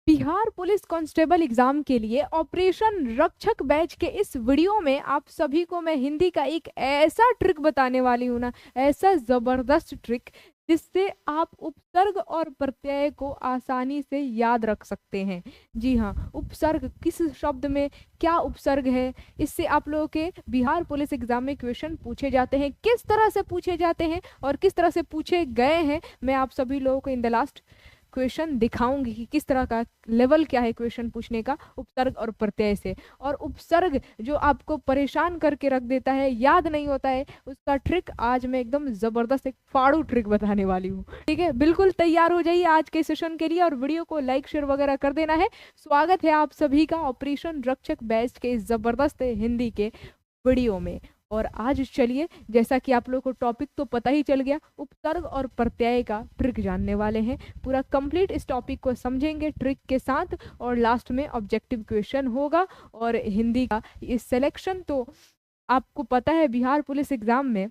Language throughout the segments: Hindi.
बिहार पुलिस कांस्टेबल एग्जाम के लिए ऑपरेशन रक्षक बैच के इस वीडियो में आप सभी को मैं हिंदी का एक ऐसा ट्रिक बताने वाली हूं ना, ऐसा जबरदस्त ट्रिक जिससे आप उपसर्ग और प्रत्यय को आसानी से याद रख सकते हैं। जी हाँ, उपसर्ग किस शब्द में क्या उपसर्ग है, इससे आप लोगों के बिहार पुलिस एग्जाम में क्वेश्चन पूछे जाते हैं, किस तरह से पूछे जाते हैं और किस तरह से पूछे गए हैं। मैं आप सभी लोगों को इन द लास्ट क्वेश्चन दिखाऊंगी कि किस तरह का लेवल क्या है क्वेश्चन पूछने का उपसर्ग और प्रत्यय से। और उपसर्ग जो आपको परेशान करके रख देता है, याद नहीं होता है, उसका ट्रिक आज मैं एकदम जबरदस्त एक फाड़ू ट्रिक बताने वाली हूँ। ठीक है, बिल्कुल तैयार हो जाइए आज के सेशन के लिए और वीडियो को लाइक शेयर वगैरह कर देना है। स्वागत है आप सभी का ऑपरेशन रक्षक बैच के इस जबरदस्त हिंदी के वीडियो में। और आज चलिए, जैसा कि आप लोगों को टॉपिक तो पता ही चल गया, उपसर्ग और प्रत्यय का ट्रिक जानने वाले हैं। पूरा कंप्लीट इस टॉपिक को समझेंगे ट्रिक के साथ और लास्ट में ऑब्जेक्टिव क्वेश्चन होगा। और हिंदी का इस सिलेक्शन तो आपको पता है, बिहार पुलिस एग्जाम में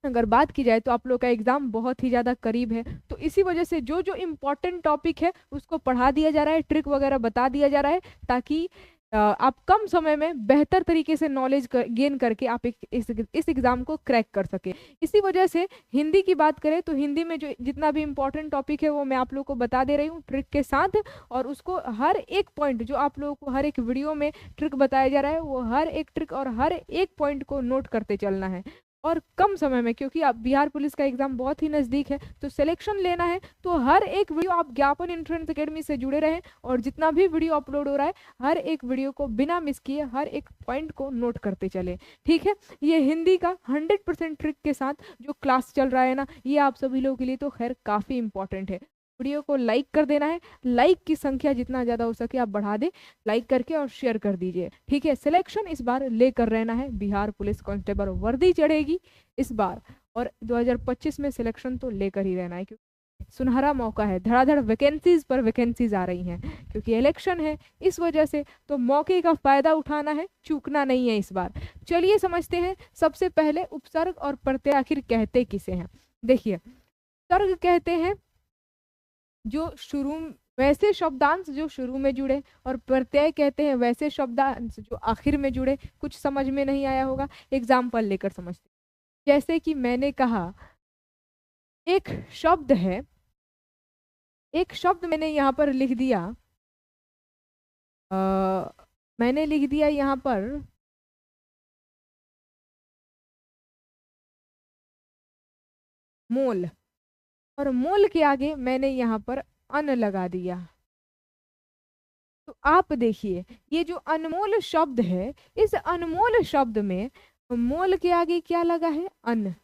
अगर बात की जाए तो आप लोग का एग्जाम बहुत ही ज़्यादा करीब है, तो इसी वजह से जो जो इम्पोर्टेंट टॉपिक है उसको पढ़ा दिया जा रहा है, ट्रिक वगैरह बता दिया जा रहा है, ताकि आप कम समय में बेहतर तरीके से नॉलेज गेन करके आप इस एग्ज़ाम को क्रैक कर सके। इसी वजह से हिंदी की बात करें तो हिंदी में जो जितना भी इम्पोर्टेंट टॉपिक है वो मैं आप लोग को बता दे रही हूँ ट्रिक के साथ। और उसको हर एक पॉइंट जो आप लोगों को हर एक वीडियो में ट्रिक बताया जा रहा है, वो हर एक ट्रिक और हर एक पॉइंट को नोट करते चलना है और कम समय में, क्योंकि अब बिहार पुलिस का एग्जाम बहुत ही नज़दीक है तो सिलेक्शन लेना है। तो हर एक वीडियो आप ज्ञापन एंट्रेंस एकेडमी से जुड़े रहें और जितना भी वीडियो अपलोड हो रहा है हर एक वीडियो को बिना मिस किए हर एक पॉइंट को नोट करते चले। ठीक है, ये हिंदी का 100% ट्रिक के साथ जो क्लास चल रहा है ना, ये आप सभी लोगों के लिए तो खैर काफ़ी इंपॉर्टेंट है। वीडियो को लाइक कर देना है, लाइक की संख्या जितना ज़्यादा हो सके आप बढ़ा दें लाइक करके और शेयर कर दीजिए। ठीक है, सिलेक्शन इस बार लेकर रहना है, बिहार पुलिस कांस्टेबल वर्दी चढ़ेगी इस बार और 2025 में सिलेक्शन तो लेकर ही रहना है, क्योंकि सुनहरा मौका है, धड़ाधड़ वैकेंसीज पर वैकेंसीज आ रही हैं क्योंकि इलेक्शन है, इस वजह से तो मौके का फायदा उठाना है, चूकना नहीं है इस बार। चलिए समझते हैं, सबसे पहले उपसर्ग और प्रत्यय आखिर कहते किसे हैं। देखिए, उपसर्ग कहते हैं जो शुरू वैसे शब्दांश जो शुरू में जुड़े, और प्रत्यय कहते हैं वैसे शब्दांश जो आखिर में जुड़े। कुछ समझ में नहीं आया होगा, एग्जाम्पल लेकर समझते हैं। जैसे कि मैंने कहा एक शब्द है, एक शब्द मैंने यहाँ पर लिख दिया, मैंने लिख दिया यहाँ पर मोल, और मोल के आगे मैंने यहाँ पर अन लगा दिया। तो आप देखिए, ये जो अनमोल शब्द है, इस अनमोल शब्द में मोल के आगे क्या लगा है? अन।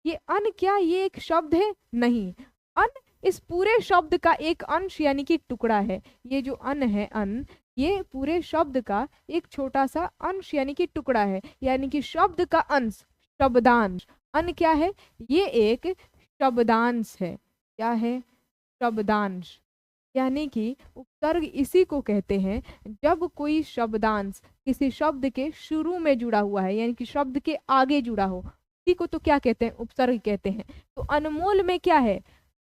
ये अन क्या ये एक शब्द है? नहीं, अन इस पूरे शब्द का एक अंश यानी कि टुकड़ा है। ये जो अन है, अन, ये पूरे शब्द का एक छोटा सा अंश यानी कि टुकड़ा है, यानी कि शब्द का अंश, शब्दांश। अन क्या है? ये एक शब्दांश है। क्या है? शब्दांश। यानी कि उपसर्ग इसी को कहते हैं जब कोई शब्दांश किसी शब्द के शुरू में जुड़ा हुआ है, यानी कि शब्द के आगे जुड़ा हो, इसी को तो क्या कहते हैं? उपसर्ग कहते हैं। तो अनमोल में क्या है?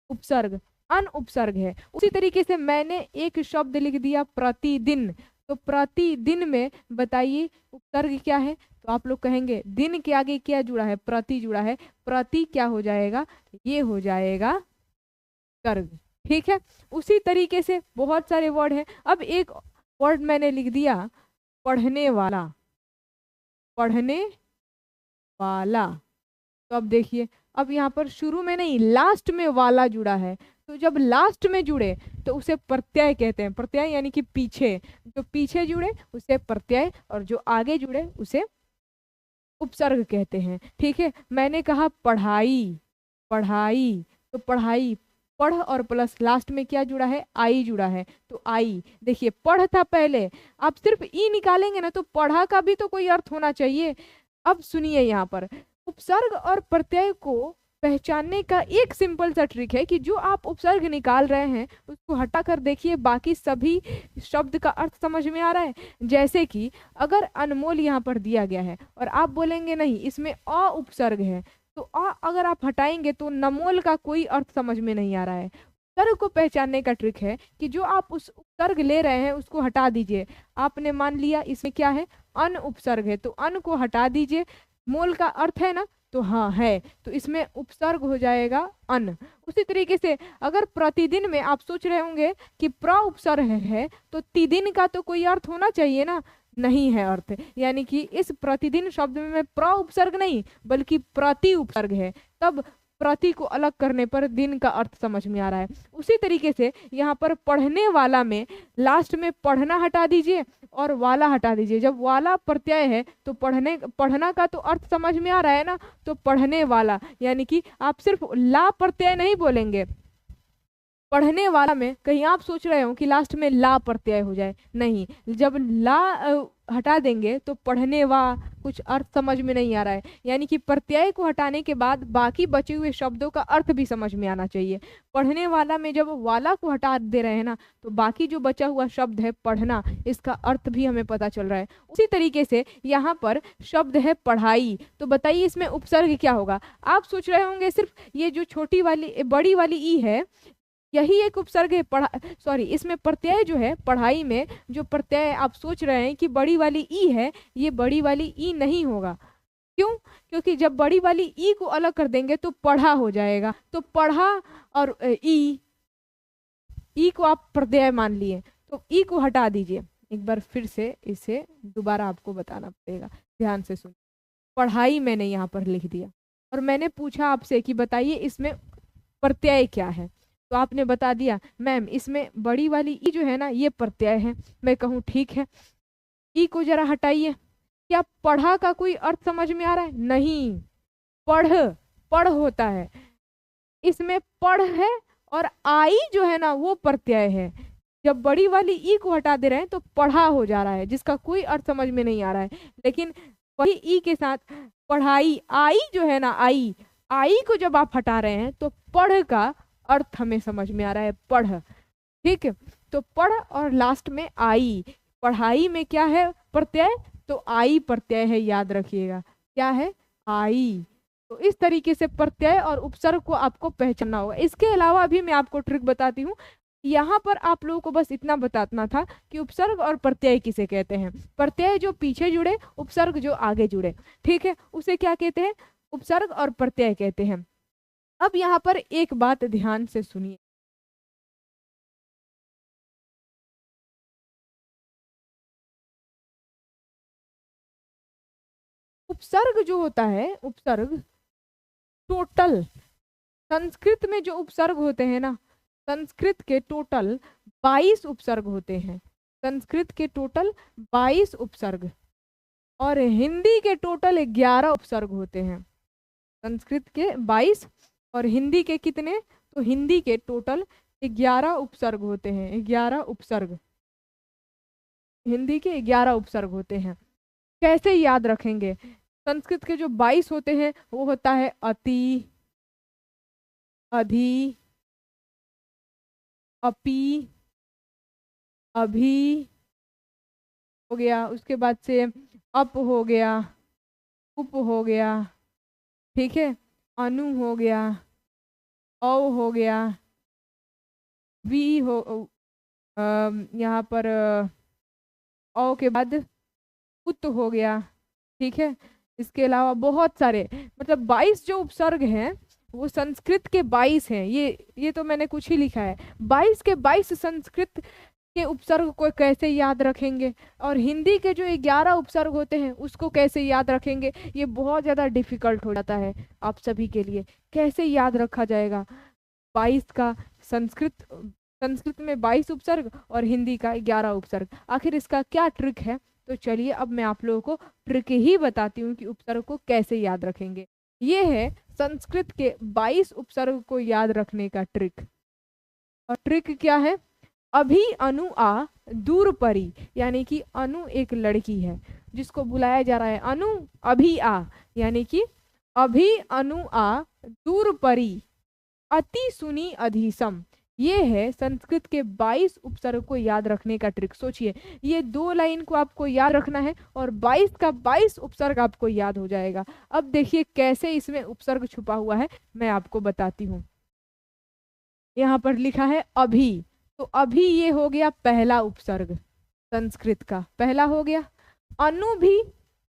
उपसर्ग, अन उपसर्ग है। उसी तरीके से मैंने एक शब्द लिख दिया प्रतिदिन, तो प्रतिदिन में बताइए उपसर्ग क्या है? तो आप लोग कहेंगे दिन के आगे क्या जुड़ा है? प्रति जुड़ा है। प्रति क्या हो जाएगा? ये हो जाएगा सर्ग। ठीक है, उसी तरीके से बहुत सारे वर्ड हैं। अब एक वर्ड मैंने लिख दिया पढ़ने वाला, पढ़ने वाला। तो अब देखिए, अब यहाँ पर शुरू में नहीं लास्ट में वाला जुड़ा है, तो जब लास्ट में जुड़े तो उसे प्रत्यय कहते हैं। प्रत्यय यानी कि पीछे, जो पीछे जुड़े उसे प्रत्यय और जो आगे जुड़े उसे उपसर्ग कहते हैं। ठीक है, मैंने कहा पढ़ाई, पढ़ाई, तो पढ़ाई, पढ़ और प्लस लास्ट में क्या जुड़ा है? आई जुड़ा है, तो आई। देखिए, पढ़ था पहले, आप सिर्फ ई निकालेंगे ना तो पढ़ा का भी तो कोई अर्थ होना चाहिए। अब सुनिए, यहाँ पर उपसर्ग और प्रत्यय को पहचानने का एक सिंपल सा ट्रिक है कि जो आप उपसर्ग निकाल रहे हैं उसको हटा कर देखिए, बाकी सभी शब्द का अर्थ समझ में आ रहा है। जैसे कि अगर अनमोल यहाँ पर दिया गया है और आप बोलेंगे नहीं इसमें अ उपसर्ग है, तो अ अगर आप हटाएंगे तो नमोल का कोई अर्थ समझ में नहीं आ रहा है। उपसर्ग को पहचानने का ट्रिक है कि जो आप उस उपसर्ग ले रहे हैं उसको हटा दीजिए। आपने मान लिया इसमें क्या है, अन उपसर्ग है, तो अन को हटा दीजिए। मोल का अर्थ है ना, तो हाँ है, तो इसमें उपसर्ग हो जाएगा अन। उसी तरीके से अगर प्रतिदिन में आप सोच रहे होंगे कि प्र उपसर्ग है तो तिदिन का तो कोई अर्थ होना चाहिए ना, नहीं है अर्थ, यानी कि इस प्रतिदिन शब्द में प्र उपसर्ग नहीं बल्कि प्रति उपसर्ग है, तब प्रति को अलग करने पर दिन का अर्थ समझ में आ रहा है। उसी तरीके से यहाँ पर पढ़ने वाला में लास्ट में पढ़ना हटा दीजिए और वाला हटा दीजिए। जब वाला प्रत्यय है तो पढ़ना का तो अर्थ समझ में आ रहा है ना, तो पढ़ने वाला, यानी कि आप सिर्फ ला प्रत्यय नहीं बोलेंगे। पढ़ने वाला में कहीं आप सोच रहे हो कि लास्ट में ला प्रत्यय हो जाए, नहीं, जब ला हटा देंगे तो पढ़ने वा कुछ अर्थ समझ में नहीं आ रहा है, यानी कि प्रत्यय को हटाने के बाद बाकी बचे हुए शब्दों का अर्थ भी समझ में आना चाहिए। पढ़ने वाला में जब वाला को हटा दे रहे हैं ना, तो बाकी जो बचा हुआ शब्द है पढ़ना, इसका अर्थ भी हमें पता चल रहा है। उसी तरीके से यहाँ पर शब्द है पढ़ाई, तो बताइए इसमें उपसर्ग क्या होगा। आप सोच रहे होंगे सिर्फ ये जो छोटी वाली बड़ी वाली ई है यही एक उपसर्ग है, इसमें प्रत्यय जो है पढ़ाई में जो प्रत्यय आप सोच रहे हैं कि बड़ी वाली ई है, ये बड़ी वाली ई नहीं होगा। क्यों? क्योंकि जब बड़ी वाली ई को अलग कर देंगे तो पढ़ा हो जाएगा, तो पढ़ा और ई को आप प्रत्यय मान लिए, तो ई को हटा दीजिए। एक बार फिर से इसे दोबारा आपको बताना पड़ेगा, ध्यान से सुन। पढ़ाई मैंने यहाँ पर लिख दिया और मैंने पूछा आपसे कि बताइए इसमें प्रत्यय क्या है, तो आपने बता दिया मैम इसमें बड़ी वाली ई जो है ना ये प्रत्यय है। मैं कहूँ ठीक है, ई को जरा हटाइए। क्या पढ़ा का कोई अर्थ समझ में आ रहा है? नहीं, पढ़ होता है, इसमें पढ़ है और आई जो है ना वो प्रत्यय है। जब बड़ी वाली ई को हटा दे रहे हैं तो पढ़ा हो जा रहा है, जिसका कोई अर्थ समझ में नहीं आ रहा है। लेकिन वही ई के साथ पढ़ाई, आई जो है ना, आई को जब आप हटा रहे हैं तो पढ़ का अर्थ हमें समझ में आ रहा है, पढ़। ठीक है, तो पढ़ और लास्ट में आई। पढ़ाई में क्या है प्रत्यय, तो आई प्रत्यय है, याद रखिएगा क्या है, आई। तो इस तरीके से प्रत्यय और उपसर्ग को आपको पहचानना होगा। इसके अलावा भी मैं आपको ट्रिक बताती हूँ। यहाँ पर आप लोगों को बस इतना बताना था कि उपसर्ग और प्रत्यय किसे कहते हैं। प्रत्यय जो पीछे जुड़े, उपसर्ग जो आगे जुड़े, ठीक है, उसे क्या कहते हैं, उपसर्ग और प्रत्यय कहते हैं। अब यहाँ पर एक बात ध्यान से सुनिए, उपसर्ग जो होता है, उपसर्ग टोटल संस्कृत में जो उपसर्ग होते हैं ना, संस्कृत के टोटल 22 उपसर्ग होते हैं। संस्कृत के टोटल 22 उपसर्ग और हिंदी के टोटल 11 उपसर्ग होते हैं। संस्कृत के 22 और हिंदी के कितने, तो हिंदी के टोटल 11 उपसर्ग होते हैं। 11 उपसर्ग, हिंदी के 11 उपसर्ग होते हैं। कैसे याद रखेंगे? संस्कृत के जो 22 होते हैं वो होता है अति, अधि, अपि, अभी हो गया, उसके बाद से अप हो गया, उप हो गया, ठीक है, अनु हो गया, औ हो गया, वी हो, यहाँ पर औ के बाद उत हो गया, ठीक है। इसके अलावा बहुत सारे, मतलब 22 जो उपसर्ग हैं वो संस्कृत के 22 हैं। ये तो मैंने कुछ ही लिखा है। 22 के 22 संस्कृत के उपसर्ग को कैसे याद रखेंगे, और हिंदी के जो 11 उपसर्ग होते हैं उसको कैसे याद रखेंगे, ये बहुत ज़्यादा डिफिकल्ट हो जाता है आप सभी के लिए। कैसे याद रखा जाएगा 22 का संस्कृत में 22 उपसर्ग और हिंदी का 11 उपसर्ग, आखिर इसका क्या ट्रिक है? तो चलिए अब मैं आप लोगों को ट्रिक ही बताती हूँ कि उपसर्ग को कैसे याद रखेंगे। ये है संस्कृत के 22 उपसर्ग को याद रखने का ट्रिक। और ट्रिक क्या है? अभी अनु आ दूर परी, यानी कि अनु एक लड़की है जिसको बुलाया जा रहा है, अनु अभी आ, यानी कि अभी अनु आ दूर परी, अति सुनी अधिसम। ये है संस्कृत के 22 उपसर्ग को याद रखने का ट्रिक। सोचिए, ये 2 लाइन को आपको याद रखना है और 22 का 22 उपसर्ग आपको याद हो जाएगा। अब देखिए कैसे इसमें उपसर्ग छुपा हुआ है, मैं आपको बताती हूँ। यहाँ पर लिखा है अभी, तो अभी ये हो गया पहला उपसर्ग, संस्कृत का पहला हो गया। अनु भी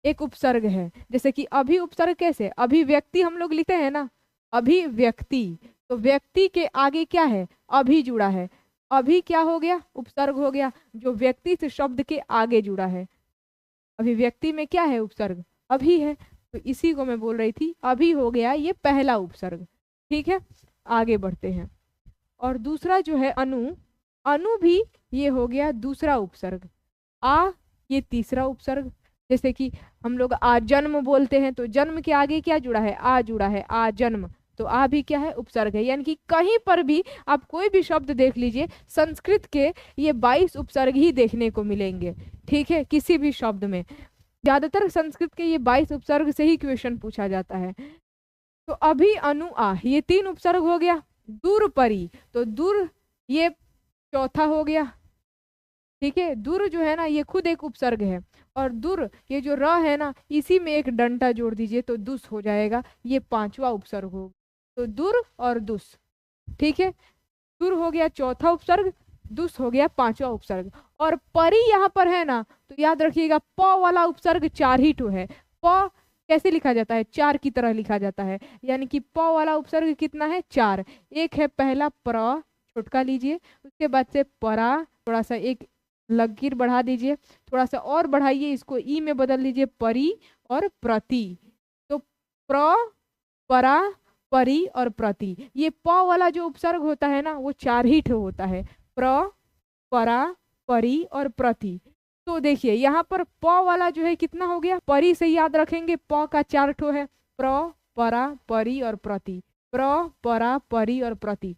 एक उपसर्ग है, जैसे कि अभी उपसर्ग कैसे, अभिव्यक्ति हम लोग लिखते हैं ना, अभिव्यक्ति, तो व्यक्ति के आगे क्या है, अभी जुड़ा है, अभी क्या हो गया, उपसर्ग हो गया, जो व्यक्ति से शब्द के आगे जुड़ा है। अभिव्यक्ति में क्या है, उपसर्ग अभी है, तो इसी को मैं बोल रही थी, अभी हो गया ये पहला उपसर्ग। ठीक है, आगे बढ़ते हैं। और दूसरा जो है अनु, अनु भी ये हो गया दूसरा उपसर्ग। आ ये तीसरा उपसर्ग, जैसे कि हम लोग आ जन्म बोलते हैं, तो जन्म के आगे क्या जुड़ा है, आ जुड़ा है, आ जन्म, तो आ भी क्या है, उपसर्ग है। यानी कि कहीं पर भी आप कोई भी शब्द देख लीजिए, संस्कृत के ये 22 उपसर्ग ही देखने को मिलेंगे। ठीक है, किसी भी शब्द में ज्यादातर संस्कृत के ये 22 उपसर्ग से ही क्वेश्चन पूछा जाता है। तो अभी अनु आ ये 3 उपसर्ग हो गया। दूर परी, तो दूर ये चौथा हो गया। ठीक है, दूर जो है ना ये खुद एक उपसर्ग है, और दूर ये जो र है ना इसी में एक डंटा जोड़ दीजिए तो दुस हो जाएगा, ये 5वां उपसर्ग होगा। तो दूर और दुस, ठीक है, दूर हो गया चौथा उपसर्ग, दुस हो गया 5वां उपसर्ग। और परी यहाँ पर है ना, तो याद रखिएगा प वाला उपसर्ग 4 ही ठो है। प कैसे लिखा जाता है, 4 की तरह लिखा जाता है, यानी कि प वाला उपसर्ग कितना है, 4। एक है पहला प्र, छोटका लीजिए, उसके बाद से परा, थोड़ा सा एक लकीर बढ़ा दीजिए, थोड़ा सा और बढ़ाइए, इसको ई में बदल दीजिए, परी और प्रति। तो प्र, परा, परी और प्रति, ये प वाला जो उपसर्ग होता है ना वो 4 ही ठो होता है, प्र, परा, परी और प्रति। तो देखिए यहाँ पर प वाला जो है कितना हो गया, परी से याद रखेंगे, प का 4 ठो है, प्र, परा, परी और प्रति, प्र, परा, परी और प्रति।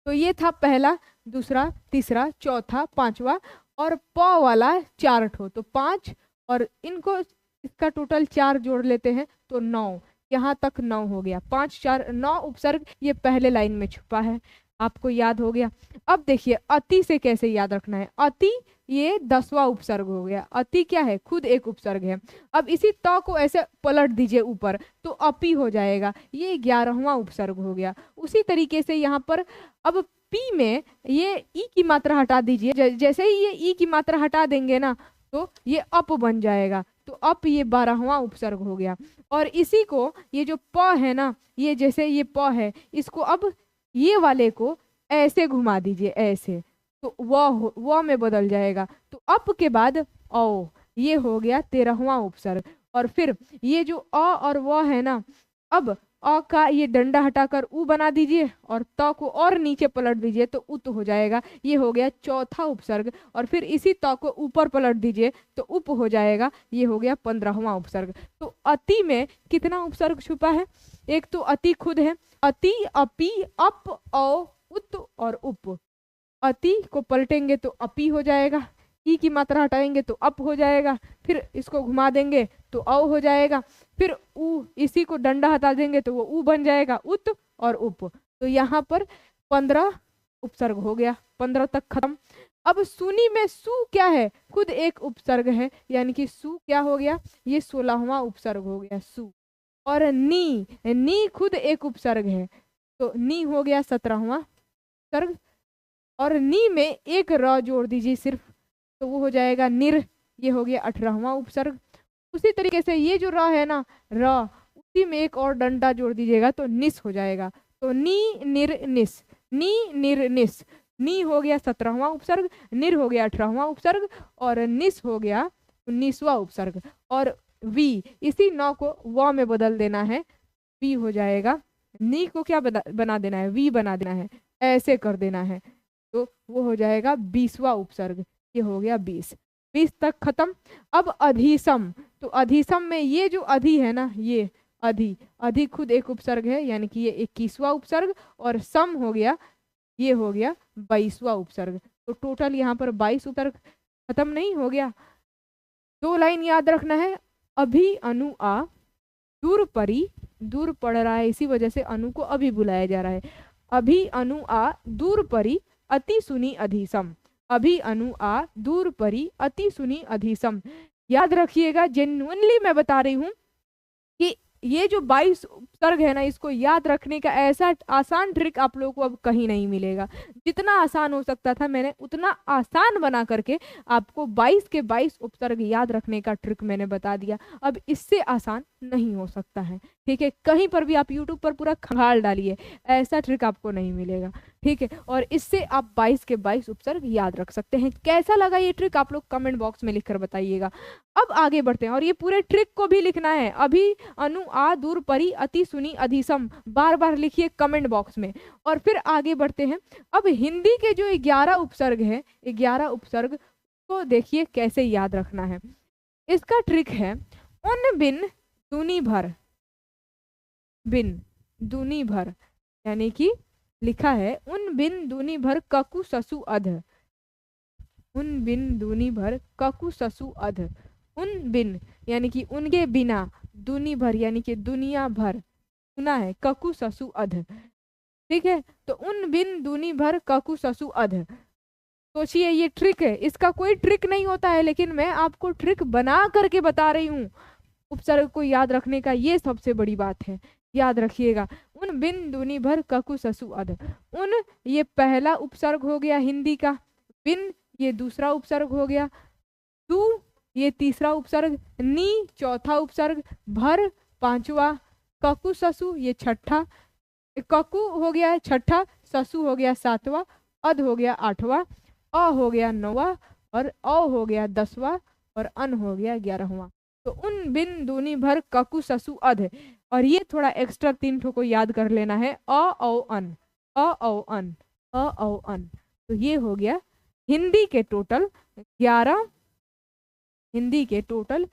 तो ये था पहला, दूसरा, तीसरा, चौथा, 5वां, और प वाला 4 ठो, तो 5, और इनको इसका टोटल 4 जोड़ लेते हैं तो 9, यहाँ तक 9 हो गया। 5 4 9 उपसर्ग ये पहले लाइन में छुपा है, आपको याद हो गया। अब देखिए अति से कैसे याद रखना है, अति ये 10वां उपसर्ग हो गया। अति क्या है, खुद एक उपसर्ग है। अब इसी त को ऐसे पलट दीजिए ऊपर तो अपी हो जाएगा, ये 11वां उपसर्ग हो गया। उसी तरीके से यहाँ पर अब पी में ये ई की मात्रा हटा दीजिए, जैसे ही ये ई की मात्रा हटा देंगे ना तो ये अप बन जाएगा, तो अप ये 12वां उपसर्ग हो गया। और इसी को ये जो प है ना, ये जैसे ये प है, इसको अब ये वाले को ऐसे घुमा दीजिए, ऐसे, तो व में बदल जाएगा। तो अप के बाद औ, ये हो गया 13वां उपसर्ग। और फिर ये जो अ और व है ना, अब अ का ये डंडा हटाकर उ बना दीजिए और त को और नीचे पलट दीजिए तो उत हो जाएगा, ये हो गया चौथा उपसर्ग। और फिर इसी त को ऊपर पलट दीजिए तो उप हो जाएगा, ये हो गया 15वां उपसर्ग। तो अति में कितना उपसर्ग छुपा है, एक तो अति खुद है, अति, अपि, अप, औ, उत और उप। अति को पलटेंगे तो अपी हो जाएगा, ई की मात्रा हटाएंगे तो अप हो जाएगा, फिर इसको घुमा देंगे तो औ हो जाएगा, फिर उ, इसी को डंडा हटा देंगे तो वो उ बन जाएगा, उत और उप। तो यहाँ पर 15 उपसर्ग हो गया, 15 तक खत्म। अब सुनी में सु क्या है, खुद एक उपसर्ग है, यानी कि सु क्या हो गया, ये 16वां उपसर्ग हो गया, सु। और नी खुद एक उपसर्ग है, तो नी हो गया 17वां उपसर्ग। और नी में एक र जोड़ दीजिए सिर्फ, तो वो हो जाएगा निर, ये हो गया 18वां उपसर्ग। उसी तरीके से ये जो र है ना, र, उसी में एक और डंडा जोड़ दीजिएगा तो निस हो जाएगा। तो नी निर निस, नी निर निस, नी हो गया 17वां उपसर्ग, निर हो गया 18वां उपसर्ग, और निस हो गया 19वां उपसर्ग। और वी, इसी 9 को व में बदल देना है, वी हो जाएगा, नी को क्या बना देना है, वी बना देना है, ऐसे कर देना है, तो वो हो जाएगा 20वां उपसर्ग, ये हो गया 20 तक खत्म। अब अधिसम, तो अधिसम में ये जो अधि है ना, ये अधि खुद एक उपसर्ग है, यानी कि ये 21वां उपसर्ग, और सम हो गया, ये हो गया 22वां उपसर्ग। तो टोटल यहाँ पर 22 उपसर्ग खत्म नहीं हो गया। 2 लाइन याद रखना है, अभी अनु आ, दूर परी, दूर पड़ रहा है इसी वजह से अनु को अभी बुलाया जा रहा है, अभी अनु आ, दूर परी, अति सुनी अधिसम, अभी अनु आ, दूर परी, अति सुनी अधिसम। याद रखिएगा, जेन्युइनली मैं बता रही हूं कि ये जो 22 उपसर्ग है ना, इसको याद रखने का ऐसा आसान ट्रिक आप लोगों को अब कहीं नहीं मिलेगा। जितना आसान हो सकता था मैंने उतना आसान बना करके आपको 22 के 22 उपसर्ग याद रखने का ट्रिक मैंने बता दिया। अब इससे आसान नहीं हो सकता है, ठीक है। कहीं पर भी आप यूट्यूब पर पूरा खंगाल डालिए, ऐसा ट्रिक आपको नहीं मिलेगा, ठीक है। और इससे आप 22 के 22 उपसर्ग याद रख सकते हैं। कैसा लगा ये ट्रिक आप लोग कमेंट बॉक्स में लिखकर बताइएगा। अब आगे बढ़ते हैं और ये पूरे ट्रिक को भी लिखना है। अभी, अनु, आ, दूर, परी, अति, सुनी, अधिसम बार बार लिखिए कमेंट बॉक्स में। और फिर आगे बढ़ते हैं। अब हिंदी के जो 11 उपसर्ग है, 11 उपसर्ग को देखिए कैसे याद रखना है। इसका ट्रिक है उन बिन दूनी भर, बिन दूनी भर, यानी कि लिखा है उन बिन दूनी भर ककु ससु अध, उन बिन दूनी भर ककु ससु अध। उन बिन यानी कि उनके बिना, दूनी भर यानी कि दुनिया भर, सुना है, ककु ससु अध, ठीक है। तो उन बिन दूनी भर ककु ससु अध। सोचिए ये ट्रिक है, इसका कोई ट्रिक नहीं होता है, लेकिन मैं आपको ट्रिक बना करके बता रही हूँ। उपसर्ग को याद रखने का ये सबसे बड़ी बात है, याद रखिएगा। उन बिन दूनी भर ककु ससु अध। उन ये पहला उपसर्ग हो गया हिंदी का, बिन ये दूसरा उपसर्ग हो गया, दू ये तीसरा उपसर्ग, नी चौथा उपसर्ग, भर पांचवा, ककु ससु ये छठा, ककु हो गया छठा, ससु हो गया सातवां, अध हो गया आठवां, अ हो गया नौवां और अ हो गया 10वां और अन हो गया 11वां। तो उन बिन दूनी भर ककु ससु अध। और ये थोड़ा एक्स्ट्रा 3 ठो को याद कर लेना है, अ औ अन, अ औ अन, अ औ अन। तो ये हो गया हिंदी के टोटल 11, हिंदी के टोटल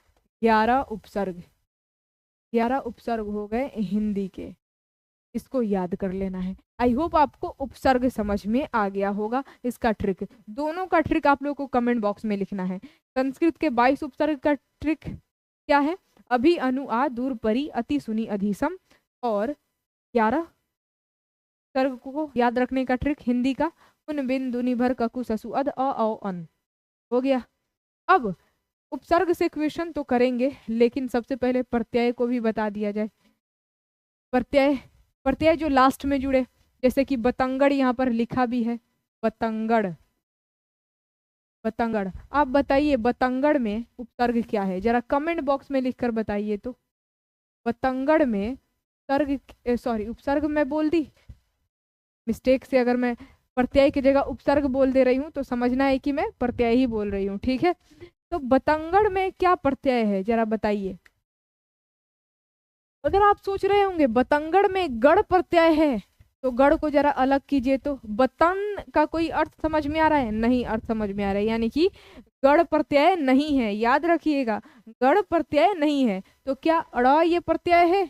11 उपसर्ग, 11 उपसर्ग हो गए हिंदी के। इसको याद कर लेना है। आई होप आपको उपसर्ग समझ में आ गया होगा। इसका ट्रिक, दोनों का ट्रिक आप लोग को कमेंट बॉक्स में लिखना है। संस्कृत के 22 उपसर्ग का ट्रिक क्या है? अभी, अनु, आ, दूर, परी, अति, सुनी, अधिसम। और 11 उपसर्ग को याद रखने का ट्रिक हिंदी का उन बिन दूनी भर ककु ससु अध, अ औ अन। हो गया। अब उपसर्ग से क्वेश्चन तो करेंगे, लेकिन सबसे पहले प्रत्यय को भी बता दिया जाए। प्रत्यय, प्रत्यय जो लास्ट में जुड़े, जैसे कि बतंगड़ यहाँ पर लिखा भी है, बतंगड़, बतंगड़। आप बताइए बतंगड़ में उपसर्ग क्या है, जरा कमेंट बॉक्स में लिखकर बताइए। तो बतंगड़ में उपसर्ग मैं बोल दी मिस्टेक से, अगर मैं प्रत्यय की जगह उपसर्ग बोल दे रही हूँ तो समझना है कि मैं प्रत्यय ही बोल रही हूँ, ठीक है। तो बतंगड़ में क्या प्रत्यय है जरा बताइए। अगर आप सोच रहे होंगे बतंगड़ में गढ़ प्रत्यय है, तो गढ़ को जरा अलग कीजिए। तो बतन का कोई अर्थ समझ में आ रहा है? नहीं अर्थ समझ में आ रहा है, यानी कि गढ़ प्रत्यय नहीं है। याद रखिएगा, गढ़ प्रत्यय नहीं है। तो क्या अड़ा ये प्रत्यय है?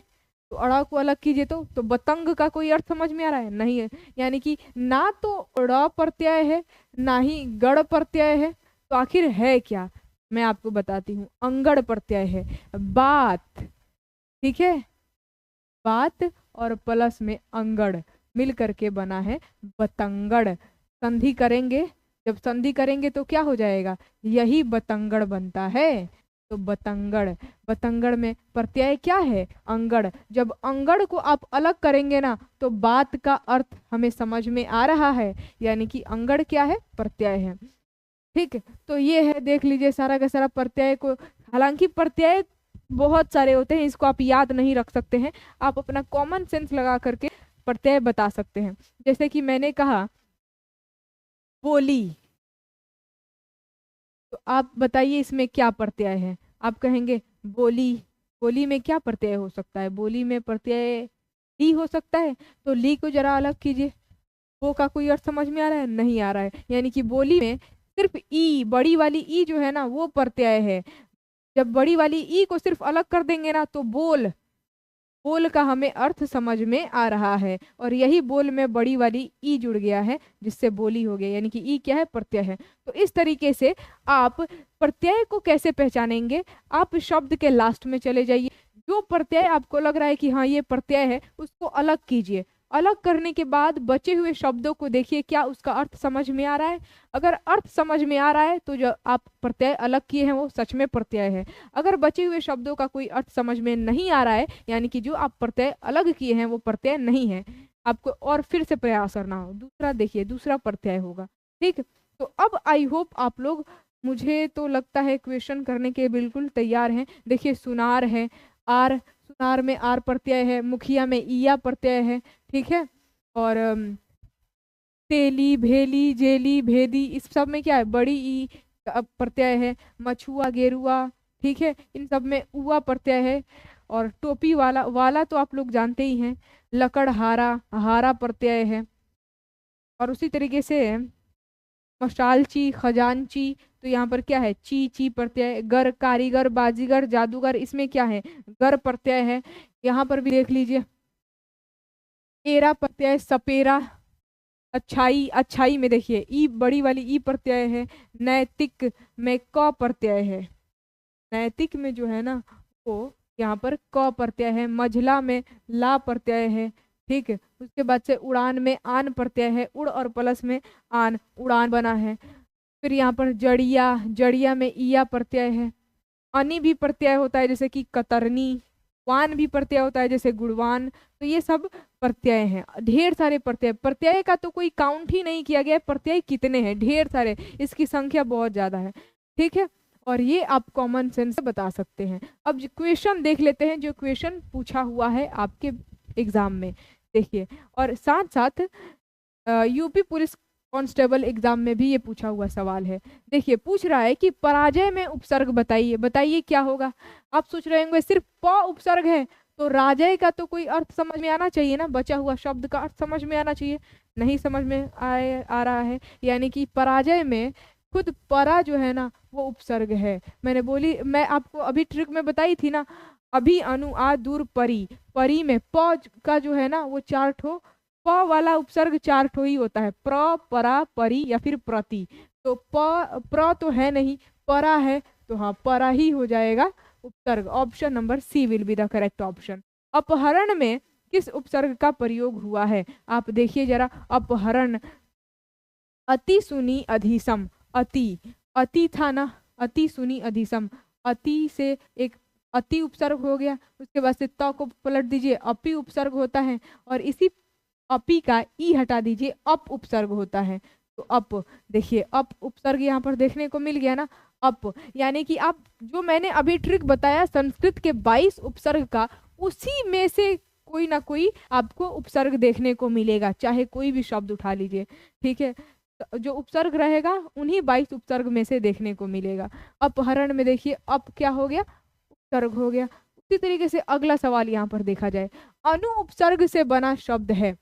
तो अड़ा को अलग कीजिए। तो बतंग का कोई अर्थ समझ में आ रहा है? नहीं है। यानी कि ना तो अड़ा प्रत्यय है ना ही गढ़ प्रत्यय है, तो आखिर है क्या? मैं आपको बताती हूँ, अंगड़ प्रत्यय है। बात, ठीक है, बात और प्लस में अंगड़ मिल करके बना है बतंगड़। संधि करेंगे, जब संधि करेंगे तो क्या हो जाएगा? यही बतंगड़ बनता है। तो बतंगड़, बतंगड़ में प्रत्यय क्या है? अंगड़। जब अंगड़ को आप अलग करेंगे ना, तो बात का अर्थ हमें समझ में आ रहा है, यानी कि अंगड़ क्या है? प्रत्यय है, ठीक है। तो ये है, देख लीजिए सारा का सारा प्रत्यय को। हालांकि प्रत्यय बहुत सारे होते हैं, इसको आप याद नहीं रख सकते हैं, आप अपना कॉमन सेंस लगा करके प्रत्यय बता सकते हैं। जैसे कि मैंने कहा बोली, तो आप बताइए इसमें क्या प्रत्यय है? आप कहेंगे बोली, बोली में क्या प्रत्यय हो सकता है? बोली में प्रत्यय ली हो सकता है, तो ली को जरा अलग कीजिए। वो का कोई अर्थ समझ में आ रहा है? नहीं आ रहा है। यानी कि बोली में सिर्फ ई, बड़ी वाली ई जो है ना, वो प्रत्यय है। जब बड़ी वाली ई को सिर्फ अलग कर देंगे ना, तो बोल, बोल का हमें अर्थ समझ में आ रहा है। और यही बोल में बड़ी वाली ई जुड़ गया है, जिससे बोली हो गया, यानी कि ई क्या है? प्रत्यय है। तो इस तरीके से आप प्रत्यय को कैसे पहचानेंगे? आप शब्द के लास्ट में चले जाइए, जो प्रत्यय आपको लग रहा है कि हाँ ये प्रत्यय है, उसको अलग कीजिए। अलग करने के बाद बचे हुए शब्दों को देखिए क्या उसका अर्थ समझ में आ रहा है। अगर अर्थ समझ में आ रहा है तो जो आप प्रत्यय अलग किए हैं वो सच में प्रत्यय है। अगर बचे हुए शब्दों का कोई अर्थ समझ में नहीं आ रहा है यानी कि जो आप प्रत्यय अलग किए हैं वो प्रत्यय नहीं है, आपको और फिर से प्रयास करना हो। दूसरा देखिए, दूसरा प्रत्यय होगा। ठीक, तो अब आई होप आप लोग, मुझे तो लगता है क्वेश्चन करने के बिल्कुल तैयार हैं। देखिए सुनार है, आर, सुनार में आर प्रत्यय है, मुखिया में ईया प्रत्यय है। ठीक है, और तेली, भेली, जेली, भेदी, इस सब में क्या है, बड़ी ई प्रत्यय है। मछुआ, गेरुआ, ठीक है, इन सब में उआ प्रत्यय है। और टोपी वाला, वाला तो आप लोग जानते ही हैं। लकड़हारा, हारा प्रत्यय है। और उसी तरीके से मशालची, खजांची, तो यहाँ पर क्या है, ची, ची प्रत्यय। गर, कारीगर, बाजीगर, जादूगर, इसमें क्या है, गर प्रत्यय है। यहाँ पर भी देख लीजिए, एरा प्रत्यय, सपेरा। अच्छाई, अच्छाई में देखिए ई, बड़ी वाली ई प्रत्यय है। नैतिक में क प्रत्यय है। नैतिक में जो है ना वो यहाँ पर क प्रत्यय है। मझला में ला प्रत्यय है। ठीक है, उसके बाद से उड़ान में आन प्रत्यय है। उड़ और प्लस में आन, उड़ान बना है। फिर यहाँ पर जड़िया, जड़िया में ईया प्रत्यय है। अनि भी प्रत्यय होता है जैसे कि कतरनी। वान भी प्रत्यय होता है जैसे गुणवान। तो ये सब प्रत्यय हैं, ढेर सारे प्रत्यय। प्रत्यय का तो कोई काउंट ही नहीं किया गया है, प्रत्यय कितने हैं, ढेर सारे, इसकी संख्या बहुत ज्यादा है। ठीक है, और ये आप कॉमन सेंस से बता सकते हैं। अब क्वेश्चन देख लेते हैं जो क्वेश्चन पूछा हुआ है आपके एग्जाम में, देखिए। और साथ साथ यूपी पुलिस कांस्टेबल एग्जाम में भी ये पूछा हुआ सवाल है। देखिए पूछ रहा है कि पराजय में उपसर्ग बताइए, बताइए क्या होगा। आप सोच रहे होंगे सिर्फ प उपसर्ग है तो राजय का तो कोई अर्थ समझ में आना चाहिए ना, बचा हुआ शब्द का अर्थ समझ में आना चाहिए। नहीं समझ में आ रहा है, यानी कि पराजय में खुद परा जो है ना वो उपसर्ग है। मैं आपको अभी ट्रिक में बताई थी ना, अभी, अनु, आ, दूर, परी। परी में प का जो है ना वो 4 ठो, प वाला उपसर्ग 4 ठो ही होता है, प्र, परा, परी या फिर प्रति। तो प्र तो है नहीं, परा है, तो हाँ परा ही हो जाएगा उपसर्ग। Option number C will be the correct option. अपहरण में किस उपसर्ग का प्रयोग हुआ है, आप देखिए जरा। अपहरण, अति सुनी अधिसम, अति, अति था ना, अति सुनी अधिसम, अति से एक अति उपसर्ग हो गया। उसके बाद से त को पलट दीजिए, अपि उपसर्ग होता है। और इसी अपि का ई हटा दीजिए, अप उपसर्ग होता है। तो अप, देखिए अप उपसर्ग यहाँ पर देखने को मिल गया ना, अप। यानी कि आप जो मैंने अभी ट्रिक बताया संस्कृत के 22 उपसर्ग का, उसी में से कोई ना कोई आपको उपसर्ग देखने को मिलेगा, चाहे कोई भी शब्द उठा लीजिए। ठीक है, जो उपसर्ग रहेगा उन्हीं 22 उपसर्ग में से देखने को मिलेगा। अपहरण में देखिए अप क्या हो गया, उपसर्ग हो गया। उसी तरीके से अगला सवाल यहाँ पर देखा जाए, अनु उपसर्ग से बना शब्द है।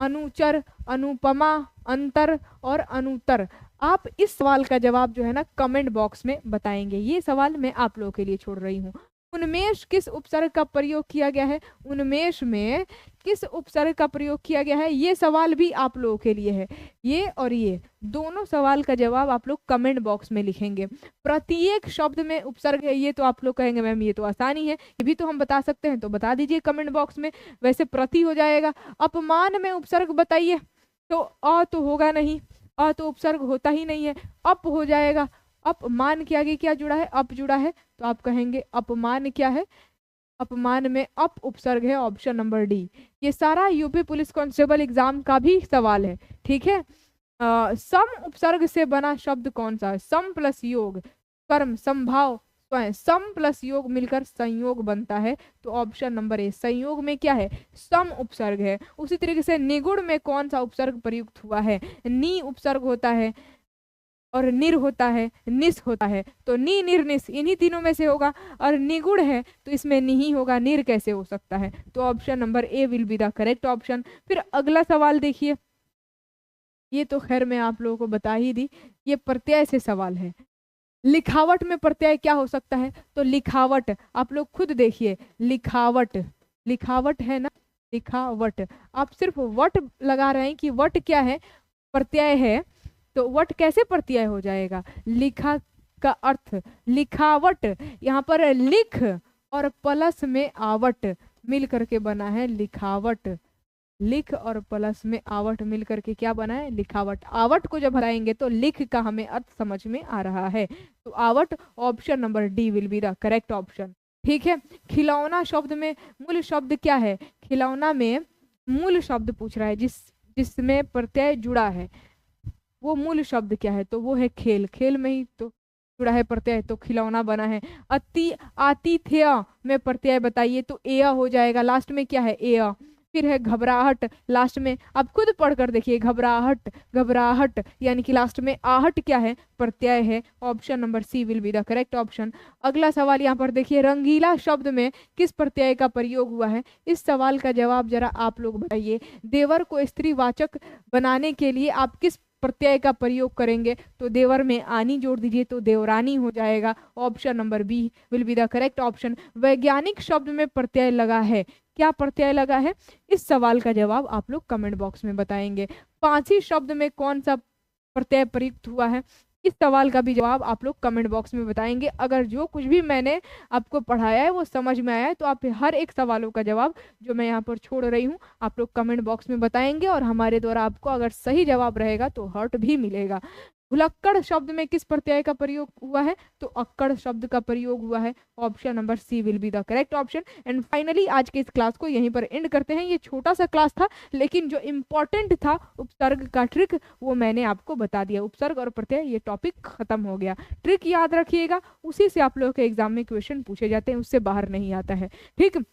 अनुचर, अनुपमा, अंतर और अनुत्तर। आप इस सवाल का जवाब जो है ना कमेंट बॉक्स में बताएंगे। ये सवाल मैं आप लोगों के लिए छोड़ रही हूँ। उन्मेष किस उपसर्ग का प्रयोग किया गया है, उन्मेष में किस उपसर्ग का प्रयोग किया गया है, ये सवाल भी आप लोगों के लिए है। ये और ये दोनों सवाल का जवाब आप लोग कमेंट बॉक्स में लिखेंगे। प्रत्येक शब्द में उपसर्ग है, ये तो आप लोग कहेंगे मैम ये तो आसानी है, ये भी तो हम बता सकते हैं, तो बता दीजिए कमेंट बॉक्स में। वैसे प्रति हो जाएगा। अपमान में उपसर्ग बताइए, तो अ तो होगा नहीं, अ तो उपसर्ग होता ही नहीं है, अप हो जाएगा। अपमान के आगे क्या जुड़ा है, अप जुड़ा है, तो आप कहेंगे अपमान क्या है, अपमान में अप उपसर्ग है, ऑप्शन नंबर डी। ये सारा यूपी पुलिस कांस्टेबल एग्जाम का भी सवाल है। ठीक है, सम उपसर्ग से बना शब्द कौन सा है, सम प्लस योग, कर्म, संभाव, स्वयं, सम प्लस योग मिलकर संयोग बनता है, तो ऑप्शन नंबर ए, संयोग में क्या है, सम उपसर्ग है। उसी तरीके से निगुण में कौन सा उपसर्ग प्रयुक्त हुआ है, नी उपसर्ग होता है और निर होता है, निस होता है, तो नी, निर, निस इन्हीं तीनों में से होगा। और निगुण है तो इसमें नहीं होगा, निर कैसे हो सकता है, तो option number A will be the correct option. फिर अगला सवाल देखिए, ये तो खैर मैं आप लोगों को बता ही दी, ये प्रत्यय से सवाल है। लिखावट में प्रत्यय क्या हो सकता है, तो लिखावट, आप लोग खुद देखिए, लिखावट, लिखावट है ना, लिखावट। आप सिर्फ वट लगा रहे हैं कि वट क्या है, प्रत्यय है, तो वट कैसे प्रत्यय हो जाएगा, लिखा का अर्थ लिखावट। यहाँ पर लिख और प्लस में आवट मिल करके बना है लिखावट, लिख और प्लस में आवट मिल करके क्या बना है, लिखावट। आवट को जब हटाएंगे तो लिख का हमें अर्थ समझ में आ रहा है, तो out option number D will be the correct option. ठीक है। खिलौना शब्द में मूल शब्द क्या है, खिलौना में मूल शब्द पूछ रहा है, जिसमें प्रत्यय जुड़ा है, वो मूल शब्द क्या है, तो वो है खेल। खेल में ही तो जुड़ा है प्रत्यय, तो खिलौना बना है। आतिथ्य में प्रत्यय बताइए, तो एया हो जाएगा, लास्ट में क्या है, एया। फिर है घबराहट, लास्ट में आप खुद पढ़कर देखिए, घबराहट, घबराहट, यानी कि लास्ट में आहट क्या है, प्रत्यय है। Option number C will be the correct option. अगला सवाल यहाँ पर देखिए, रंगीला शब्द में किस प्रत्यय का प्रयोग हुआ है, इस सवाल का जवाब जरा आप लोग बताइए। देवर को स्त्रीवाचक बनाने के लिए आप किस प्रत्यय का प्रयोग करेंगे, तो देवर में आनी जोड़ दीजिए, तो देवरानी हो जाएगा। Option number B will be the correct option. वैज्ञानिक शब्द में प्रत्यय लगा है, क्या प्रत्यय लगा है, इस सवाल का जवाब आप लोग कमेंट बॉक्स में बताएंगे। पांची शब्द में कौन सा प्रत्यय प्रयुक्त हुआ है, इस सवाल का भी जवाब आप लोग कमेंट बॉक्स में बताएंगे। अगर जो कुछ भी मैंने आपको पढ़ाया है वो समझ में आया है, तो आप हर एक सवालों का जवाब जो मैं यहाँ पर छोड़ रही हूँ आप लोग कमेंट बॉक्स में बताएंगे, और हमारे द्वारा आपको अगर सही जवाब रहेगा तो हार्ट भी मिलेगा। भुलक्कड़ शब्द में किस प्रत्यय का प्रयोग हुआ है, तो अक्कड़ शब्द का प्रयोग हुआ है। Option number C will be the correct option. And finally आज के इस क्लास को यहीं पर एंड करते हैं। ये छोटा सा क्लास था, लेकिन जो इम्पोर्टेंट था उपसर्ग का ट्रिक वो मैंने आपको बता दिया। उपसर्ग और प्रत्यय ये टॉपिक खत्म हो गया। ट्रिक याद रखिएगा, उसी से आप लोगों के एग्जाम में क्वेश्चन पूछे जाते हैं, उससे बाहर नहीं आता है। ठीक,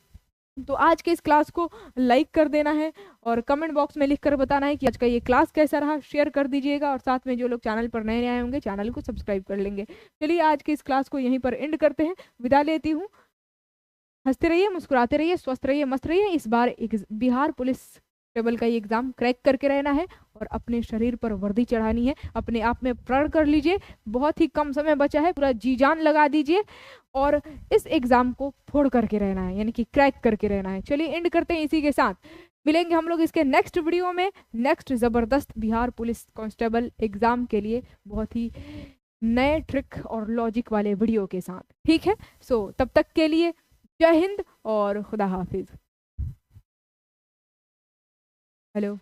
तो आज के इस क्लास को लाइक कर देना है और कमेंट बॉक्स में लिख कर बताना है कि आज का ये क्लास कैसा रहा, शेयर कर दीजिएगा, और साथ में जो लोग चैनल पर नए आए होंगे चैनल को सब्सक्राइब कर लेंगे। चलिए आज की इस क्लास को यहीं पर एंड करते हैं, विदा लेती हूँ। हंसते रहिए, मुस्कुराते रहिए, स्वस्थ रहिए, मस्त रहिए। इस बार एक बिहार पुलिस टेबल का ये एग्जाम क्रैक करके रहना है और अपने शरीर पर वर्दी चढ़ानी है, अपने आप में प्रण कर लीजिए। बहुत ही कम समय बचा है, पूरा जी जान लगा दीजिए और इस एग्जाम को फोड़ करके रहना है, यानी कि क्रैक करके रहना है। चलिए एंड करते हैं इसी के साथ। मिलेंगे हम लोग इसके नेक्स्ट वीडियो में, नेक्स्ट जबरदस्त बिहार पुलिस कांस्टेबल एग्जाम के लिए बहुत ही नए ट्रिक और लॉजिक वाले वीडियो के साथ। ठीक है, सो तब तक के लिए जय हिंद और खुदा हाफिज। हेलो।